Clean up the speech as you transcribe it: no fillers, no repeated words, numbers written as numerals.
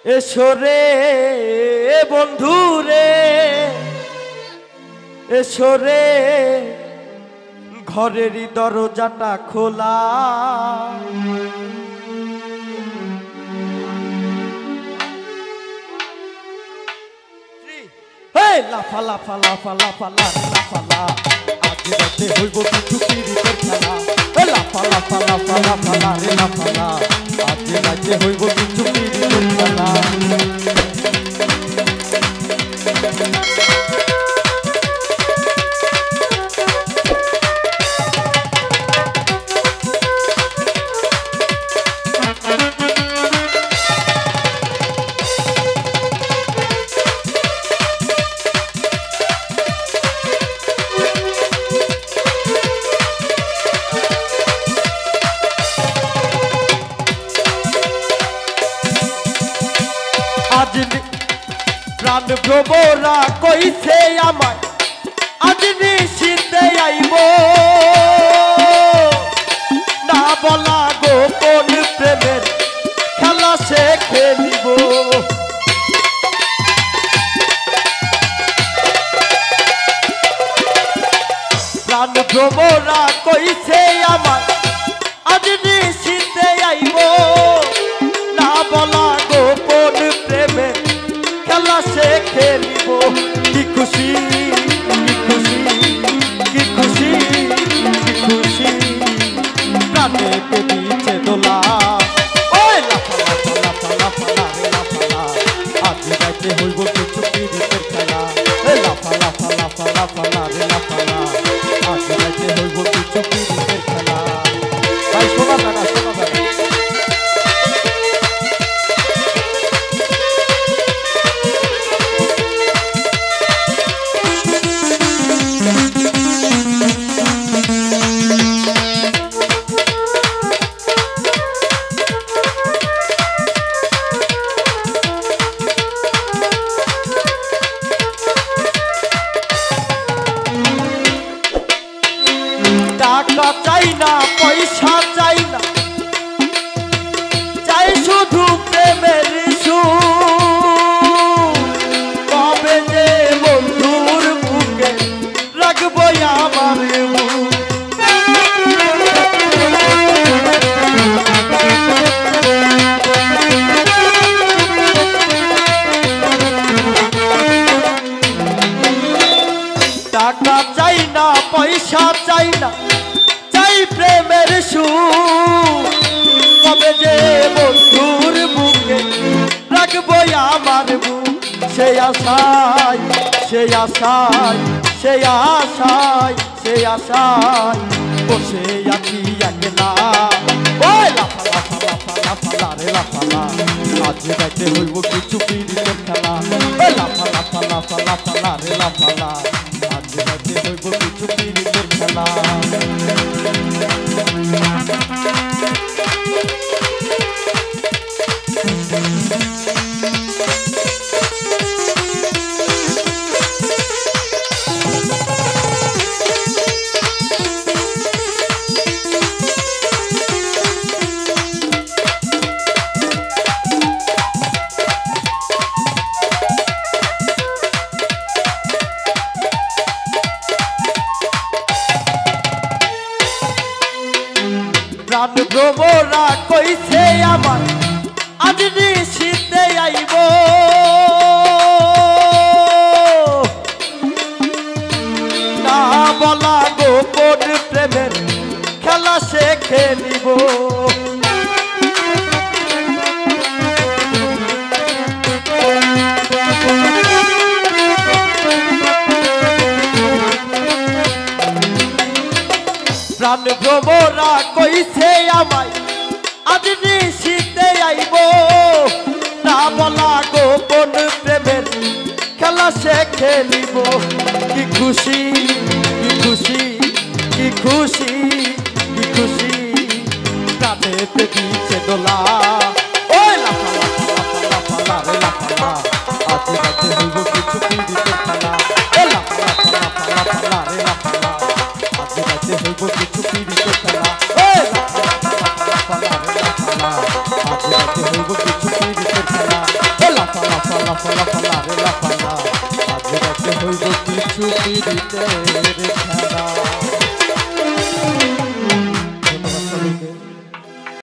এসো রে বন্ধু রে, এসো রে ঘরেরই দরজাটা খোলা। লাফা লাফা লাফা লাফা লাফা, আজ রাতে হইব কিছু পিরিতের খেলা। লাফা লাফা লাফা লাফা লাফা, আজ রাতে হইব কিছু পিরিতের খেলা। আজ প্রাণ ভ্রমরা কইছে আমায়, আজ নিশীথে আইব না বলা গোপন প্রেমের খেলা সে খেলিব। প্রাণ ভ্রমরা কইছে আমায়, আজ নিশীথে আইব না বলা গোপন প্রেমে খেলা সে খেলিব। কি খুশি কি খুশি কি খুশি কি খুশি, প্রাণেতে দিচ্ছে দোলা। ওই লাফা লাফা লাফা লাফা লাফা, আজ রাতে হইব কিছু পিরিতের খেলা। লাফা লাফা লাফা লাফা লাফা, আজ রাতে হইব কিছু পিরিতের খেলা। ভাই শোনা বেড়া শোনা বেড়া, টাকা চাই না পয়সা চাই না, চাই শুধু প্রেমের সুর। কবে যে বন্ধুর বুকে রাখবো আমার মুখ। টাকা চাই না পয়সা চাই না, চাই প্রেমের সুর। কবে যে বন্ধুর বুকে রাখবো আমার বুক। সে আশায় সে আশায় সে আশায় সে আশায় বসে আছি একলা। ওই লাফা লাফা লাফা লাফা লাফা, আজ রাতে হইব কিছু পিরিতের খেলা। লাফা লাফা লাফা লাফা লাফা, আজ রাতে হইব কিছু পিরিতের খেলা। প্রাণ ভ্রমরা কইছে আমার, আজ নিশীথে আইব না বলা গোপন প্রেমের খেলা সে খেলিব। প্রাণ ভ্রমরা কইছে আমায়, আজ নিশীথে আইব না বলা গোপন প্রেমের খেলা সে খেলিব। কি খুশি কি খুশি কি খুশি কি খুশি, প্রাণেতে দিচ্ছে দোলা। ওই লাফা লাফা লাফা লাফা লাফা, আজ রাতে হইব কিছু পিরিতের খেলা। লাফা লাফা লাফা লাফা লাফা, আজ রাতে হইব কিছু পিরিতের খেলা। লাফা লাফা লাফা লাফা লাফা, আজ রাতে হইব কিছু পিরিতের খেলা। লাফালা ফালা রে লাফালা আজ রাতে হইব কিছু পিরিতের খেলা